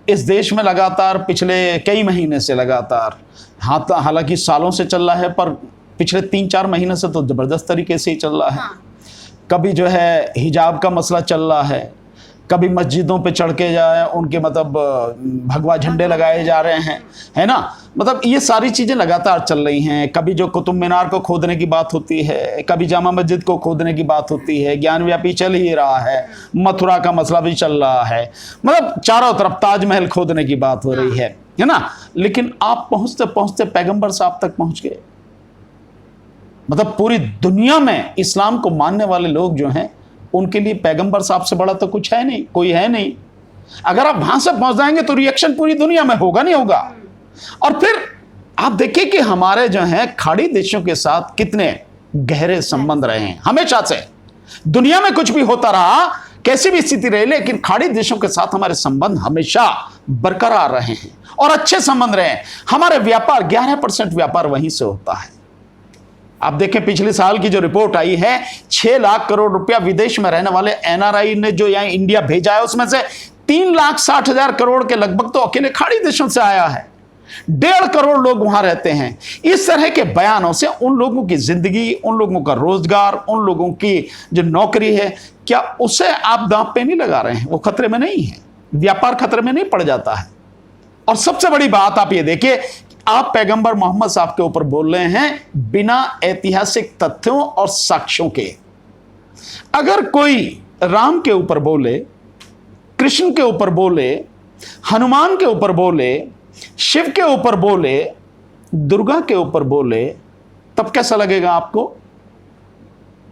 इस देश में लगातार पिछले कई महीने से लगातार, हालांकि सालों से चल रहा है, पर पिछले 3-4 महीने से तो ज़बरदस्त तरीके से ही चल रहा है। कभी जो है हिजाब का मसला चल रहा है, कभी मस्जिदों पे चढ़ के जाए उनके मतलब भगवा झंडे लगाए जा रहे हैं, है ना। मतलब ये सारी चीज़ें लगातार चल रही हैं। कभी जो कुतुब मीनार को खोदने की बात होती है, कभी जामा मस्जिद को खोदने की बात होती है, ज्ञानव्यापी चल ही रहा है, मथुरा का मसला भी चल रहा है, मतलब चारों तरफ ताजमहल खोदने की बात हो रही है ना। लेकिन आप पहुँचते पहुँचते पैगम्बर साहब तक पहुँच गए। मतलब पूरी दुनिया में इस्लाम को मानने वाले लोग जो हैं, उनके लिए पैगंबर साहब से बड़ा तो कुछ है नहीं, कोई है नहीं। अगर आप वहां से पहुंच जाएंगे तो रिएक्शन पूरी दुनिया में होगा नहीं होगा। और फिर आप देखिए कि हमारे जो हैं खाड़ी देशों के साथ कितने गहरे संबंध रहे हैं हमेशा से। दुनिया में कुछ भी होता रहा, कैसी भी स्थिति रही, लेकिन खाड़ी देशों के साथ हमारे संबंध हमेशा बरकरार रहे हैं और अच्छे संबंध रहे हैं। हमारे व्यापार 11% व्यापार वहीं से होता है। आप देखें पिछले साल की जो रिपोर्ट आई है, 6 लाख करोड़ रुपया विदेश में रहने वाले एनआरआई ने जो यहाँ इंडिया भेजा है, उसमें से 3,60,000 करोड़ के लगभग तो अकेले खाड़ी देशों से आया है। 1.5 करोड़ लोग वहां रहते हैं। इस तरह के बयानों से उन लोगों की जिंदगी, उन लोगों का रोजगार, उन लोगों की जो नौकरी है, क्या उसे आप दांव पे नहीं लगा रहे हैं? वो खतरे में नहीं है, व्यापार खतरे में नहीं पड़ जाता है। और सबसे बड़ी बात आप ये देखिए, आप पैगंबर मोहम्मद साहब के ऊपर बोल रहे हैं बिना ऐतिहासिक तथ्यों और साक्ष्यों के। अगर कोई राम के ऊपर बोले, कृष्ण के ऊपर बोले, हनुमान के ऊपर बोले, शिव के ऊपर बोले, दुर्गा के ऊपर बोले, तब कैसा लगेगा आपको?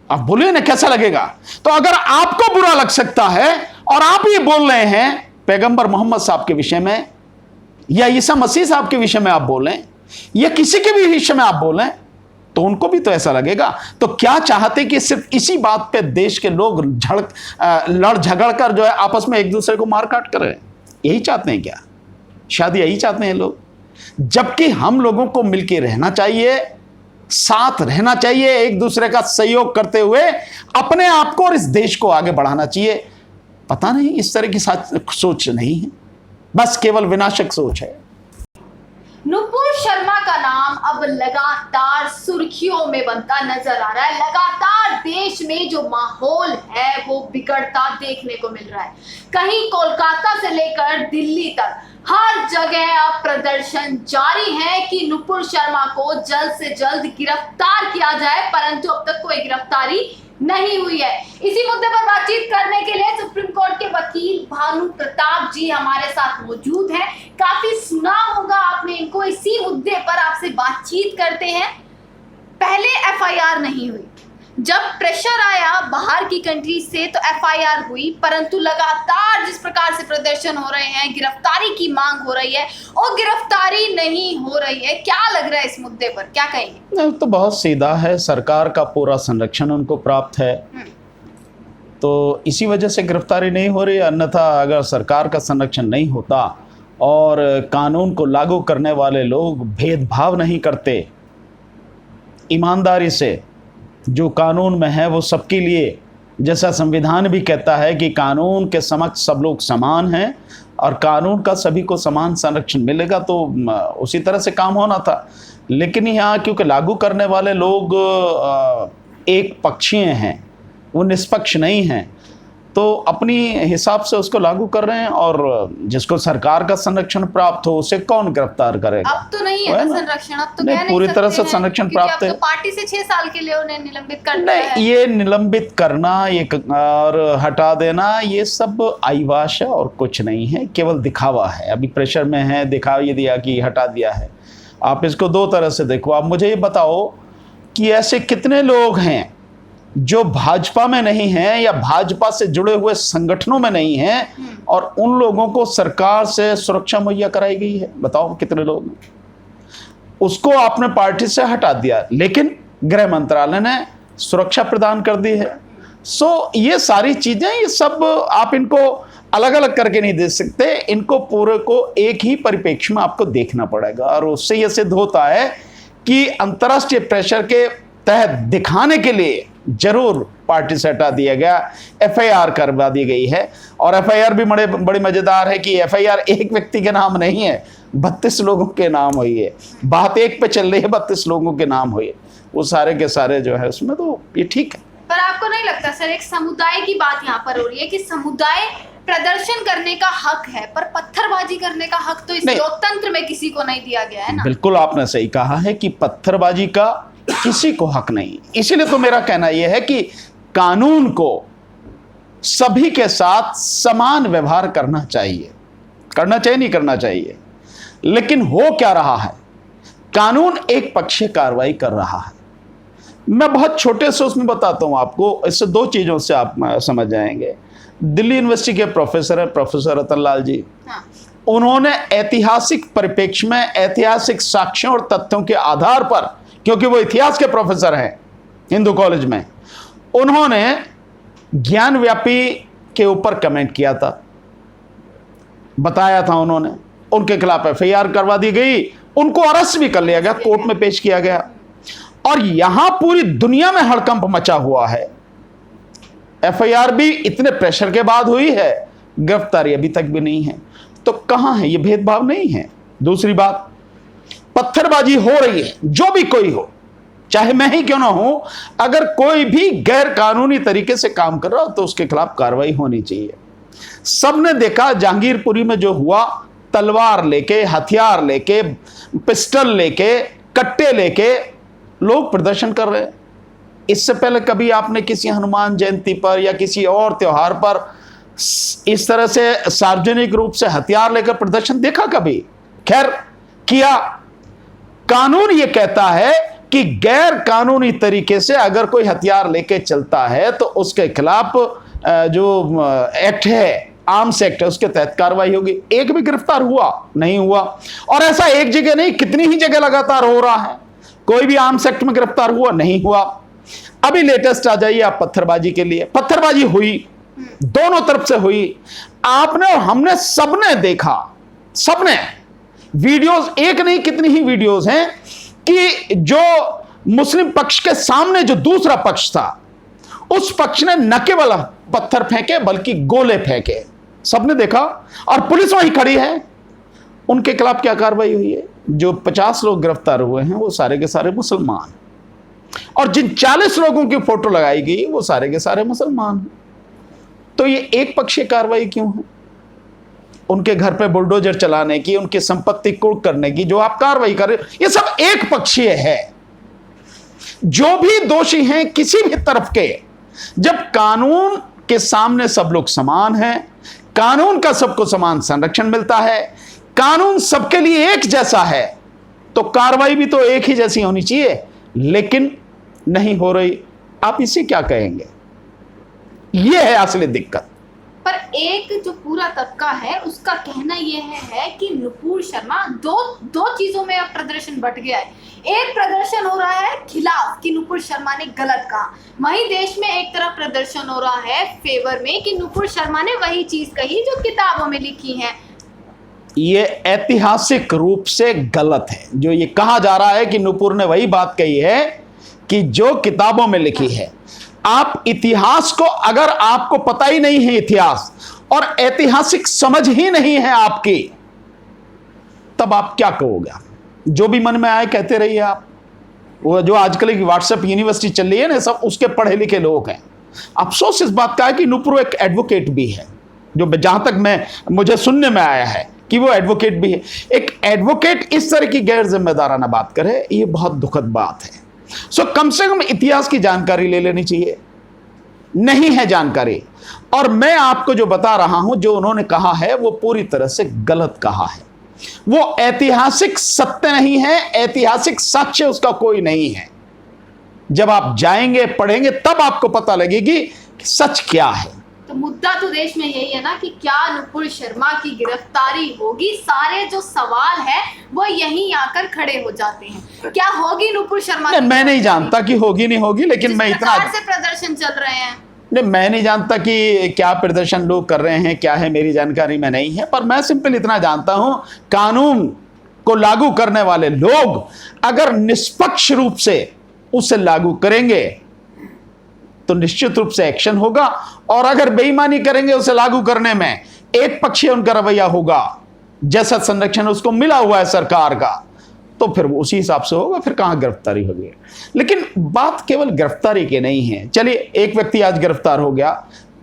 आप बोलिए ना, कैसा लगेगा? तो अगर आपको बुरा लग सकता है और आप ये बोल रहे हैं पैगंबर मोहम्मद साहब के विषय में, या ईसा मसीह साहब के विषय में आप बोलें, या किसी के भी विषय में आप बोलें, तो उनको भी तो ऐसा लगेगा। तो क्या चाहते कि सिर्फ इसी बात पे देश के लोग लड़ झगड़ कर जो है आपस में एक दूसरे को मार काट करें? यही चाहते हैं क्या? शायद यही चाहते हैं लोग। जबकि हम लोगों को मिलकर रहना चाहिए, साथ रहना चाहिए, एक दूसरे का सहयोग करते हुए अपने आप को और इस देश को आगे बढ़ाना चाहिए। पता नहीं, इस तरह की सोच नहीं है, बस केवल विनाशक सोच है। नुपुर शर्मा का नाम अब लगातार सुर्खियों में बनता नजर आ रहा है। लगातार देश में जो माहौल है वो बिगड़ता देखने को मिल रहा है। कहीं कोलकाता से लेकर दिल्ली तक हर जगह अब प्रदर्शन जारी है कि नुपुर शर्मा को जल्द से जल्द गिरफ्तार किया जाए, परंतु अब तक कोई गिरफ्तारी नहीं हुई है। इसी मुद्दे पर बातचीत करने के लिए सुप्रीम कोर्ट के वकील भानु प्रताप जी हमारे साथ मौजूद हैं। काफी सुना होगा आपने इनको, इसी मुद्दे पर आपसे बातचीत करते हैं। पहले एफआईआर नहीं हुई, जब प्रेशर आया बाहर की कंट्री से तो एफआईआर हुई, परंतु लगातार जिस प्रकार से प्रदर्शन हो रहे हैं, गिरफ्तारी की मांग हो रही है और गिरफ्तारी नहीं हो रही है। क्या लग रहा है इस मुद्दे पर, क्या कहेंगे? तो बहुत सीधा है, सरकार का पूरा संरक्षण उनको प्राप्त है, तो इसी वजह से गिरफ्तारी नहीं हो रही। अन्यथा अगर सरकार का संरक्षण नहीं होता और कानून को लागू करने वाले लोग भेदभाव नहीं करते, ईमानदारी से जो कानून में है वो सबके लिए, जैसा संविधान भी कहता है कि कानून के समक्ष सब लोग समान हैं और कानून का सभी को समान संरक्षण मिलेगा, तो उसी तरह से काम होना था। लेकिन यहाँ क्योंकि लागू करने वाले लोग एक पक्षीय हैं, वो निष्पक्ष नहीं हैं, तो अपनी हिसाब से उसको लागू कर रहे हैं और जिसको सरकार का संरक्षण प्राप्त हो उसे कौन गिरफ्तार करेगा? अब तो नहीं है संरक्षण, अब तो नहीं, पूरी तरह से संरक्षण प्राप्त है। तो पार्टी से 6 साल के लिए उन्हें निलंबित कर दिया है। नहीं, ये निलंबित करना, ये और हटा देना, ये सब आईवाश है और कुछ नहीं है, केवल दिखावा है। अभी प्रेशर में है, दिखा ये दिया कि हटा दिया है। आप इसको 2 तरह से देखो। आप मुझे ये बताओ कि ऐसे कितने लोग हैं जो भाजपा में नहीं हैं या भाजपा से जुड़े हुए संगठनों में नहीं हैं और उन लोगों को सरकार से सुरक्षा मुहैया कराई गई है? बताओ कितने लोग? उसको आपने पार्टी से हटा दिया, लेकिन गृह मंत्रालय ने सुरक्षा प्रदान कर दी है। सो ये सारी चीजें, ये सब आप इनको अलग अलग करके नहीं देख सकते, इनको पूरे को एक ही परिप्रेक्ष्य में आपको देखना पड़ेगा। और उससे यह सिद्ध होता है कि अंतर्राष्ट्रीय प्रेशर के तहत दिखाने के लिए जरूर पार्टी से हटा दिया गया, एफआईआर करवा दी गई है। और एफआईआर भी बड़ी मजेदार है कि एफआईआर एक व्यक्ति के नाम नहीं है, 32 लोगों के नाम हुई है। बात एक पे चल रही है, 32 लोगों के नाम हुए, वो सारे के सारे जो है उसमें, तो ये ठीक है। पर आपको नहीं लगता सर, एक समुदाय की बात यहाँ पर हो रही है कि समुदाय प्रदर्शन करने का हक है, पर पत्थरबाजी करने का हक तो इस लोकतंत्र में किसी को नहीं दिया गया है ना। बिल्कुल आपने सही कहा है कि पत्थरबाजी का किसी को हक नहीं। इसीलिए तो मेरा कहना यह है कि कानून को सभी के साथ समान व्यवहार करना चाहिए। नहीं करना चाहिए, लेकिन हो क्या रहा है, कानून एक पक्षीय कार्रवाई कर रहा है। मैं बहुत छोटे से उसमें बताता हूं आपको, इससे दो चीजों से आप समझ जाएंगे। दिल्ली यूनिवर्सिटी के प्रोफेसर है प्रोफेसर रतन लाल जी, हाँ। उन्होंने ऐतिहासिक परिप्रेक्ष्य में ऐतिहासिक साक्ष्यों और तथ्यों के आधार पर, क्योंकि वो इतिहास के प्रोफेसर हैं हिंदू कॉलेज में, उन्होंने ज्ञानव्यापी के ऊपर कमेंट किया था, बताया था उन्होंने। उनके खिलाफ एफआईआर करवा दी गई, उनको अरेस्ट भी कर लिया गया, कोर्ट में पेश किया गया। और यहां पूरी दुनिया में हड़कंप मचा हुआ है। एफआईआर भी इतने प्रेशर के बाद हुई है, गिरफ्तारी अभी तक भी नहीं है। तो कहां है, ये भेदभाव नहीं है। दूसरी बात, पत्थरबाजी हो रही है, जो भी कोई हो, चाहे मैं ही क्यों ना हूं, अगर कोई भी गैर कानूनी तरीके से काम कर रहा हो तो उसके खिलाफ कार्रवाई होनी चाहिए। सबने देखा जहांगीरपुरी में जो हुआ, तलवार लेके, हथियार लेके, पिस्टल लेके, कट्टे लेके लोग प्रदर्शन कर रहे हैं। इससे पहले कभी आपने किसी हनुमान जयंती पर या किसी और त्योहार पर इस तरह से सार्वजनिक रूप से हथियार लेकर प्रदर्शन देखा कभी? खैर किया। कानून यह कहता है कि गैर कानूनी तरीके से अगर कोई हथियार लेके चलता है तो उसके खिलाफ जो एक्ट है, आर्म्स एक्ट है, उसके तहत कार्रवाई होगी। एक भी गिरफ्तार हुआ नहीं हुआ, और ऐसा एक जगह नहीं, कितनी ही जगह लगातार हो रहा है। कोई भी आर्म्स एक्ट में गिरफ्तार हुआ नहीं हुआ। अभी लेटेस्ट आ जाइए आप पत्थरबाजी के लिए। पत्थरबाजी हुई, दोनों तरफ से हुई, आपने और हमने सबने देखा, सबने वीडियोस, एक नहीं कितनी ही वीडियोस हैं कि जो मुस्लिम पक्ष के सामने जो दूसरा पक्ष था, उस पक्ष ने न केवल पत्थर फेंके बल्कि गोले फेंके, सबने देखा। और पुलिस वहीं खड़ी है। उनके खिलाफ क्या कार्रवाई हुई है? जो 50 लोग गिरफ्तार हुए हैं वो सारे के सारे मुसलमान, और जिन 40 लोगों की फोटो लगाई गई वो सारे के सारे मुसलमान हैं। तो ये एक पक्षीय कार्रवाई क्यों है? उनके घर पे बुलडोजर चलाने की, उनकी संपत्ति कुर्क करने की जो आप कार्रवाई कर रहे हो, ये सब एक पक्षीय है। जो भी दोषी हैं किसी भी तरफ के, जब कानून के सामने सब लोग समान हैं, कानून का सबको समान संरक्षण मिलता है, कानून सबके लिए एक जैसा है, तो कार्रवाई भी तो एक ही जैसी होनी चाहिए, लेकिन नहीं हो रही। आप इसे क्या कहेंगे? यह है असली दिक्कत। पर एक जो पूरा तबका है उसका कहना यह है कि नुपुर शर्मा दो चीजों में अब प्रदर्शन बट गया है। एक प्रदर्शन हो रहा है खिलाफ कि नुपुर शर्मा ने गलत कहा, वहीं देश में एक तरफ प्रदर्शन हो रहा है फेवर में कि नुपुर शर्मा ने वही चीज कही जो किताबों में लिखी है। ये ऐतिहासिक रूप से गलत है। जो ये कहा जा रहा है कि नुपुर ने वही बात कही है कि जो किताबों में लिखी है। आप इतिहास को, अगर आपको पता ही नहीं है इतिहास और ऐतिहासिक समझ ही नहीं है आपकी, तब आप क्या कहोगे? जो भी मन में आए कहते रहिए आप। वो जो आजकल की व्हाट्सएप यूनिवर्सिटी चल रही है ना, सब उसके पढ़े लिखे लोग हैं। अफसोस इस बात का है कि नुपुर एक एडवोकेट भी है, जो जहां तक मुझे सुनने में आया है कि वो एडवोकेट भी है। एक एडवोकेट इस तरह की गैर जिम्मेदाराना बात करे, ये बहुत दुखद बात है। सो कम से कम इतिहास की जानकारी ले लेनी चाहिए। नहीं है जानकारी, और मैं आपको जो बता रहा हूं, जो उन्होंने कहा है वो पूरी तरह से गलत कहा है। वो ऐतिहासिक सत्य नहीं है, ऐतिहासिक साक्ष्य उसका कोई नहीं है। जब आप जाएंगे, पढ़ेंगे, तब आपको पता लगेगी कि सच क्या है। तो मुद्दा तो देश में यही है ना कि क्या नुपुर शर्मा की गिरफ्तारी होगी? सारे जो सवाल है वो यहीं आकर खड़े हो जाते हैं। क्या होगी नुपुर शर्मा? मैं नहीं जानता कि होगी नहीं होगी, लेकिन मैं इतना से प्रदर्शन चल रहे हैं। नहीं, मैं नहीं जानता कि क्या प्रदर्शन लोग कर रहे हैं, क्या है, मेरी जानकारी में नहीं है। पर मैं सिंपल इतना जानता हूं, कानून को लागू करने वाले लोग अगर निष्पक्ष रूप से उसे लागू करेंगे तो निश्चित रूप से एक्शन होगा, और अगर बेईमानी करेंगे उसे लागू करने में, एक पक्षीय उनका रवैया होगा, जैसा संरक्षण उसको मिला हुआ है सरकार का, तो फिर वो उसी हिसाब से होगा, फिर कहां गिरफ्तारी होगी। लेकिन बात केवल गिरफ्तारी की नहीं है। चलिए, एक व्यक्ति आज गिरफ्तार हो गया,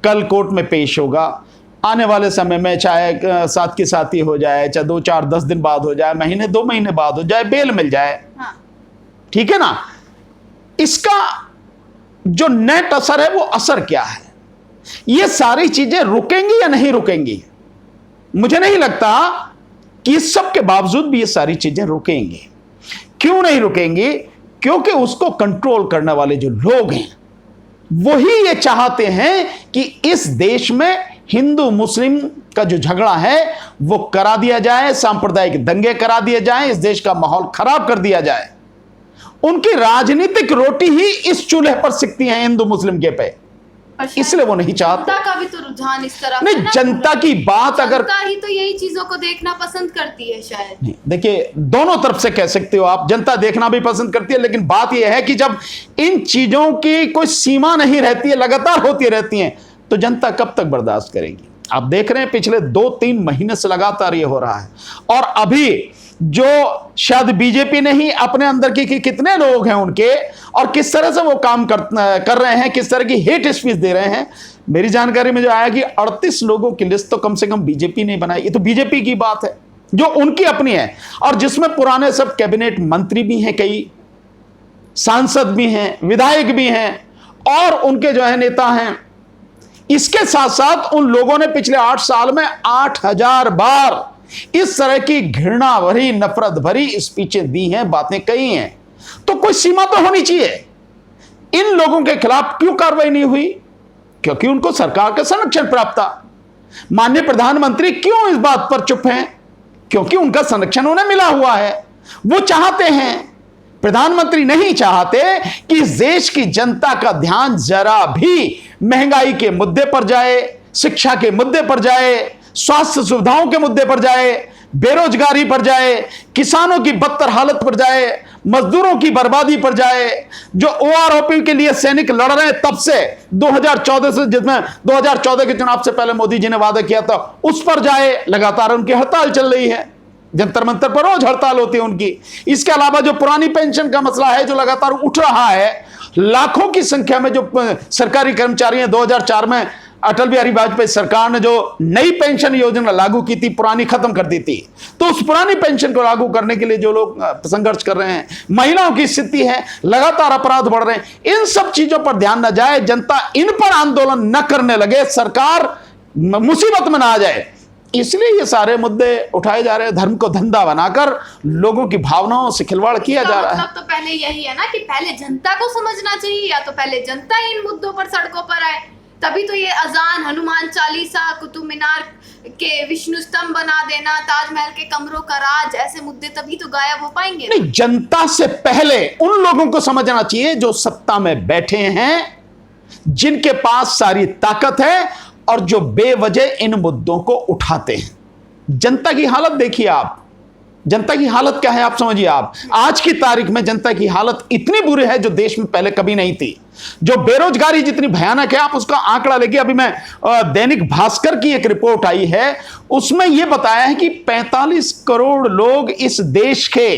कल कोर्ट में पेश होगा, आने वाले समय में चाहे साथ के साथ ही हो जाए, चाहे 2, 4, 10 दिन बाद हो जाए, महीने 2 महीने बाद हो जाए, बेल मिल जाए, हाँ। ठीक है ना। इसका जो नेट असर है वो असर क्या है, ये सारी चीजें रुकेंगी या नहीं रुकेंगी? मुझे नहीं लगता कि इस सब के बावजूद भी ये सारी चीजें रुकेंगी। क्यों नहीं रुकेंगी? क्योंकि उसको कंट्रोल करने वाले जो लोग हैं वही ये चाहते हैं कि इस देश में हिंदू मुस्लिम का जो झगड़ा है वो करा दिया जाए, सांप्रदायिक दंगे करा दिए जाएं, इस देश का माहौल खराब कर दिया जाए। उनकी राजनीतिक रोटी ही इस चूल्हे पर सिकती है हिंदू मुस्लिम के पे, इसलिए वो नहीं चाहते। जनता का भी तो रुझान इस तरफ नहीं, है ना। जनता की बात अगर जनता ही तो यही चीजों को देखना पसंद करती है शायद। नहीं, देखिए, दोनों तरफ से कह सकते हो आप, जनता देखना भी पसंद करती है, लेकिन बात यह है कि जब इन चीजों की कोई सीमा नहीं रहती है, लगातार होती रहती है, तो जनता कब तक बर्दाश्त करेगी? आप देख रहे हैं पिछले 2-3 महीने से लगातार ये हो रहा है। और अभी जो शायद बीजेपी नहीं, अपने अंदर की कितने लोग हैं उनके, और किस तरह से वो काम कर रहे हैं, किस तरह की हेट स्पीच दे रहे हैं। मेरी जानकारी में जो आया कि 38 लोगों की लिस्ट तो कम से कम बीजेपी ने बनाई। ये तो बीजेपी की बात है जो उनकी अपनी है, और जिसमें पुराने सब कैबिनेट मंत्री भी हैं, कई सांसद भी हैं, विधायक भी हैं, और उनके जो है नेता हैं। इसके साथ साथ उन लोगों ने पिछले 8 साल में 8000 बार इस तरह की घृणा भरी, नफरत भरी स्पीचें दी हैं, बातें कही हैं। तो कोई सीमा तो होनी चाहिए। इन लोगों के खिलाफ क्यों कार्रवाई नहीं हुई? क्योंकि उनको सरकार का संरक्षण प्राप्त था। माननीय प्रधानमंत्री क्यों इस बात पर चुप हैं? क्योंकि उनका संरक्षण उन्हें मिला हुआ है। वो चाहते हैं, प्रधानमंत्री नहीं चाहते कि इस देश की जनता का ध्यान जरा भी महंगाई के मुद्दे पर जाए, शिक्षा के मुद्दे पर जाए, स्वास्थ्य सुविधाओं के मुद्दे पर जाए, बेरोजगारी पर जाए, किसानों की बदतर हालत पर जाए, मजदूरों की बर्बादी पर जाए। जो ओआरओपी के लिए सैनिक लड़ रहे हैं तब से 2014 से, जिसमें 2014 के चुनाव से पहले मोदी जी ने वादा किया था, उस पर जाए। लगातार उनकी हड़ताल चल रही है, जंतर मंतर पर रोज हड़ताल होती है उनकी। इसके अलावा जो पुरानी पेंशन का मसला है जो लगातार उठ रहा है, लाखों की संख्या में जो सरकारी कर्मचारी हैं, 2004 में अटल बिहारी वाजपेयी सरकार ने जो नई पेंशन योजना लागू की थी, पुरानी खत्म कर दी थी, तो उस पुरानी पेंशन को लागू करने के लिए जो लोग संघर्ष कर रहे हैं, महिलाओं की स्थिति है, लगातार अपराध बढ़ रहे हैं, इन सब चीजों पर ध्यान न जाए, जनता इन पर आंदोलन न करने लगे, सरकार मुसीबत में ना आ जाए, इसलिए ये सारे मुद्दे उठाए जा रहे हैं। धर्म को धंधा बनाकर लोगों की भावनाओं से खिलवाड़ किया जा रहा है। मतलब तो पहले यही है ना कि पहले जनता को समझना चाहिए, या तो पहले जनता इन मुद्दों पर सड़कों पर आए, तभी तो ये अजान, हनुमान चालीसा, कुतुब मीनार के विष्णु स्तंभ बना देना, ताजमहल के कमरों का राज, ऐसे मुद्दे तभी तो गायब हो पाएंगे। नहीं, जनता से पहले उन लोगों को समझना चाहिए जो सत्ता में बैठे हैं, जिनके पास सारी ताकत है और जो बेवजह इन मुद्दों को उठाते हैं। जनता की हालत देखिए आप, जनता की हालत क्या है आप समझिए। आप आज की तारीख में जनता की हालत इतनी बुरी है जो देश में पहले कभी नहीं थी। जो बेरोजगारी जितनी भयानक है, आप उसका आंकड़ा लेके, अभी मैं दैनिक भास्कर की एक रिपोर्ट आई है, उसमें यह बताया है कि 45 करोड़ लोग इस देश के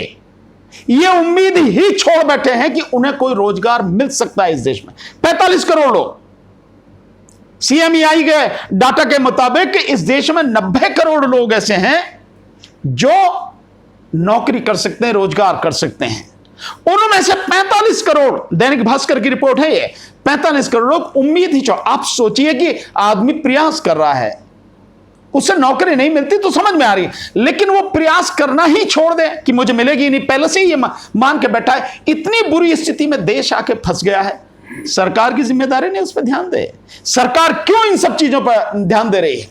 ये उम्मीद ही छोड़ बैठे हैं कि उन्हें कोई रोजगार मिल सकता है इस देश में। 45 करोड़ लोग। सीएमईआई के डाटा के मुताबिक इस देश में 90 करोड़ लोग ऐसे हैं जो नौकरी कर सकते हैं, रोजगार कर सकते हैं। उनमें से 45 करोड़, दैनिक भास्कर की रिपोर्ट है ये, 45 करोड़ लोग उम्मीद ही छोड़। आप सोचिए कि आदमी प्रयास कर रहा है, उसे नौकरी नहीं मिलती तो समझ में आ रही है, लेकिन वो प्रयास करना ही छोड़ दे कि मुझे मिलेगी नहीं, पहले से ही ये मान के बैठा है। इतनी बुरी स्थिति में देश आके फंस गया है। सरकार की जिम्मेदारी नहीं उस पर ध्यान दे। सरकार क्यों इन सब चीजों पर ध्यान दे रही है?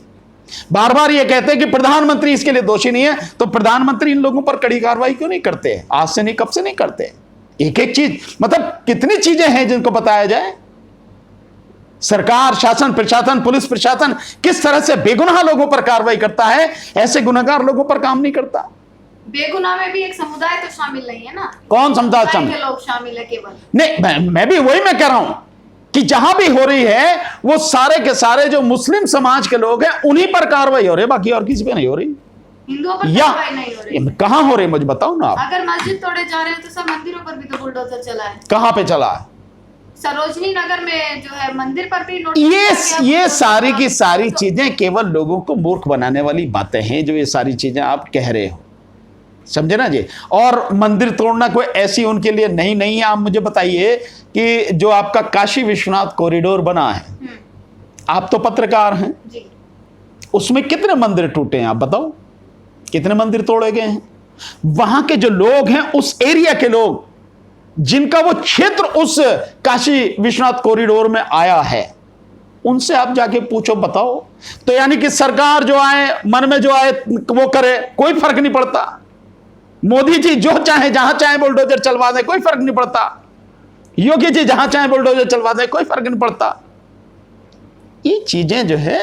बार बार ये कहते हैं कि प्रधानमंत्री इसके लिए दोषी नहीं है, तो प्रधानमंत्री इन लोगों पर कड़ी कार्रवाई क्यों नहीं करते? आज से नहीं, कब से नहीं करते? एक एक चीज, मतलब कितनी चीजें हैं जिनको बताया जाए। सरकार, शासन, प्रशासन, पुलिस प्रशासन किस तरह से बेगुनाह लोगों पर कार्रवाई करता है, ऐसे गुनहगार लोगों पर काम नहीं करता। बेगुनाह में भी एक समुदाय तो शामिल नहीं है ना। कौन समुदाय शामिल? लोग शामिल है केवल। नहीं, मैं भी वही मैं कह रहा हूं कि जहां भी हो रही है वो सारे के सारे जो मुस्लिम समाज के लोग हैं उन्हीं पर कार्रवाई हो रही है, बाकी और किसी पे नहीं हो रही। हिंदुओं पर या कार्रवाई नहीं हो रही। कहां हो रही मुझे बताओ ना आप। अगर मस्जिद तोड़े जा रहे हैं तो सब मंदिरों पर भी तो बुलडोजर चला है। कहां पे चला है? सरोजनी नगर में जो है मंदिर पर भी नोटिस ये सारी की सारी चीजें केवल लोगों को मूर्ख बनाने वाली बातें हैं, जो ये सारी चीजें आप कह रहे हो, समझे ना जी। और मंदिर तोड़ना कोई ऐसी उनके लिए नहीं है। आप मुझे बताइए कि जो आपका काशी विश्वनाथ कॉरिडोर बना है, आप तो पत्रकार हैं जी, उसमें कितने मंदिर टूटे हैं आप बताओ, कितने मंदिर तोड़े गए हैं? वहां के जो लोग हैं, उस एरिया के लोग जिनका वो क्षेत्र उस काशी विश्वनाथ कॉरिडोर में आया है, उनसे आप जाके पूछो, बताओ। तो यानी कि सरकार जो आए, मन में जो आए वो करे, कोई फर्क नहीं पड़ता। मोदी जी जो चाहे जहां चाहे बुलडोजर चलवा दे, कोई फर्क नहीं पड़ता। योगी जी जहां चाहे बुलडोजर चलवा दे, कोई फर्क नहीं पड़ता। ये चीजें जो है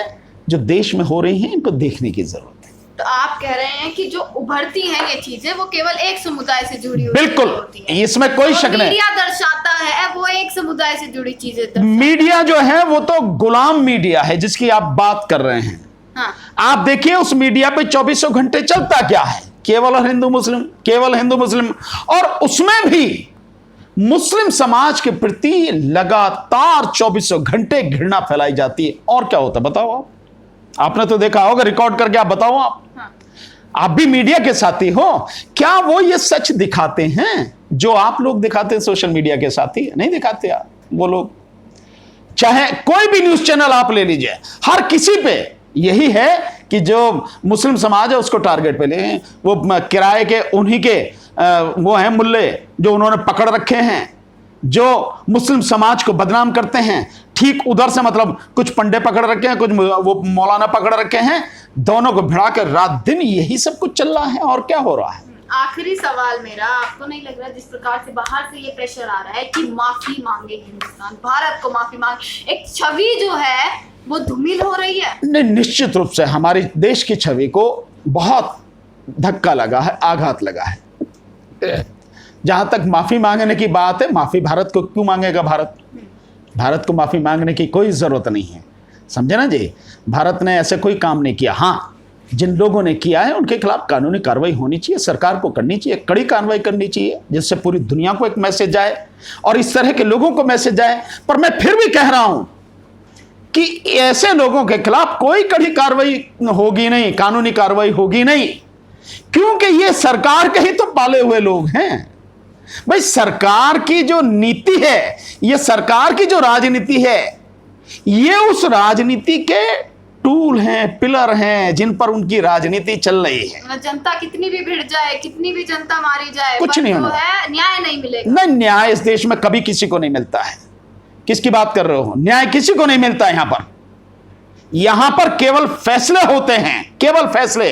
जो देश में हो रही हैं, इनको देखने की जरूरत है। तो आप कह रहे हैं कि जो उभरती हैं ये चीजें वो केवल एक समुदाय से जुड़ी हुई बिल्कुल, होती हैं। इसमें कोई शक नहीं। मीडिया दर्शाता है वो एक समुदाय से जुड़ी चीजें मीडिया जो है वो तो गुलाम मीडिया है जिसकी आप बात कर रहे हैं। हाँ। आप देखिए उस मीडिया पे 24 घंटे चलता क्या है, केवल और हिंदू मुस्लिम, केवल हिंदू मुस्लिम। और उसमें भी मुस्लिम समाज के प्रति लगातार 24 घंटे घृणा फैलाई जाती है। और क्या होता है बताओ आप, आपने तो देखा होगा, रिकॉर्ड करके आप बताओ। आप हाँ। आप भी मीडिया के साथी हो, क्या वो ये सच दिखाते हैं जो आप लोग दिखाते हैं सोशल मीडिया के साथी? नहीं दिखाते आप वो लोग। चाहे कोई भी न्यूज चैनल आप ले लीजिए, हर किसी पे यही है कि जो मुस्लिम समाज है उसको टारगेट पे ले। वो किराए के उन्हीं के वो हैं मुल्ले जो उन्होंने पकड़ रखे हैं, जो मुस्लिम समाज को बदनाम करते हैं। ठीक उधर से मतलब कुछ पंडे पकड़ रखे हैं, कुछ वो मौलाना पकड़ रखे हैं, दोनों को भिड़ा कर रात दिन यही सब कुछ चल रहा है। और क्या हो रहा है? आखिरी सवाल मेरा, आपको नहीं लग रहा जिस प्रकार से बाहर से ये प्रेशर आ रहा है कि माफी मांगे हिंदुस्तान, भारत को माफी मांगे, एक छवि जो है वो धूमिल हो रही है? नहीं, निश्चित रूप से हमारे देश की छवि को बहुत धक्का लगा है, आघात लगा है। जहां तक माफी मांगने की बात है, माफी भारत को क्यों मांगेगा? भारत को माफी मांगने की कोई जरूरत नहीं है, समझे ना जी। भारत ने ऐसे कोई काम नहीं किया। हाँ, जिन लोगों ने किया है उनके खिलाफ कानूनी कार्रवाई होनी चाहिए, सरकार को करनी चाहिए, कड़ी कार्रवाई करनी चाहिए, जिससे पूरी दुनिया को एक मैसेज जाए और इस तरह के लोगों को मैसेज जाए। पर मैं फिर भी कह रहा हूं कि ऐसे लोगों के खिलाफ कोई कड़ी कार्रवाई होगी नहीं, कानूनी कार्रवाई होगी नहीं, क्योंकि ये सरकार के ही तो पाले हुए लोग हैं। भाई, सरकार की जो नीति है, ये सरकार की जो राजनीति है, ये उस राजनीति के टूल हैं, पिलर हैं, जिन पर उनकी राजनीति चल रही है। जनता कितनी भी भिड़ जाए, कितनी भी जनता मारी जाए, कुछ नहीं होना है, न्याय नहीं मिलेगा। नहीं, न्याय इस देश में कभी किसी को नहीं मिलता है। किसकी बात कर रहे हो? न्याय किसी को नहीं मिलता यहां पर केवल फैसले होते हैं, केवल फैसले,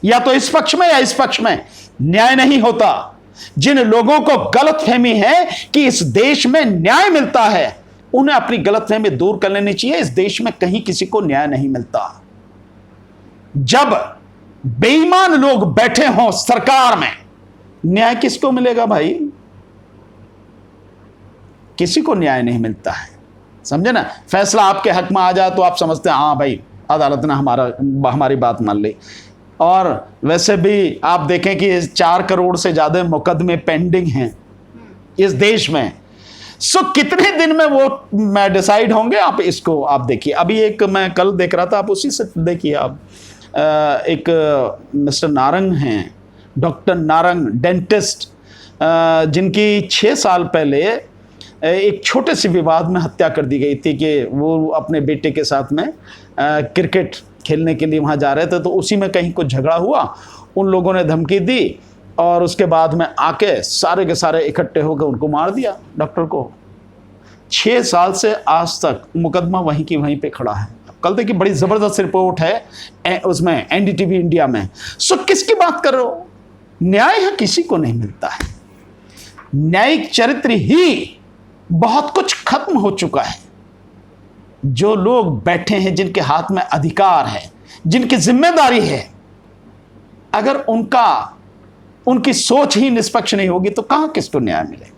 या तो इस पक्ष में या इस पक्ष में। न्याय नहीं होता। जिन लोगों को गलतफहमी है कि इस देश में न्याय मिलता है, उन्हें अपनी गलतफहमी दूर कर लेनी चाहिए। इस देश में कहीं किसी को न्याय नहीं मिलता। जब बेईमान लोग बैठे हों सरकार में, न्याय किसको मिलेगा भाई? किसी को न्याय नहीं मिलता है, समझे ना। फैसला आपके हक में आ जाए तो आप समझते हैं हाँ भाई, अदालत ने हमारी बात मान ली। और वैसे भी आप देखें कि 4 करोड़ से ज्यादा मुकदमे पेंडिंग हैं इस देश में। सो कितने दिन में वो डिसाइड होंगे, आप इसको आप देखिए। अभी एक मैं कल देख रहा था, आप उसी से देखिए। आप एक मिस्टर नारंग हैं, डॉक्टर नारंग, डेंटिस्ट, जिनकी 6 साल पहले एक छोटे से विवाद में हत्या कर दी गई थी कि वो अपने बेटे के साथ में क्रिकेट खेलने के लिए वहाँ जा रहे थे, तो उसी में कहीं कुछ झगड़ा हुआ, उन लोगों ने धमकी दी और उसके बाद में आके सारे के सारे इकट्ठे होकर उनको मार दिया, डॉक्टर को। 6 साल से आज तक मुकदमा वहीं की वहीं पे खड़ा है। कल देखिए, बड़ी ज़बरदस्त रिपोर्ट है उसमें एनडीटीवी इंडिया में। सो किसकी बात कर रहे हो? न्याय है किसी को नहीं मिलता है। न्यायिक चरित्र ही बहुत कुछ खत्म हो चुका है। जो लोग बैठे हैं, जिनके हाथ में अधिकार है, जिनकी जिम्मेदारी है, अगर उनकी सोच ही निष्पक्ष नहीं होगी तो कहां किसको न्याय मिलेगा?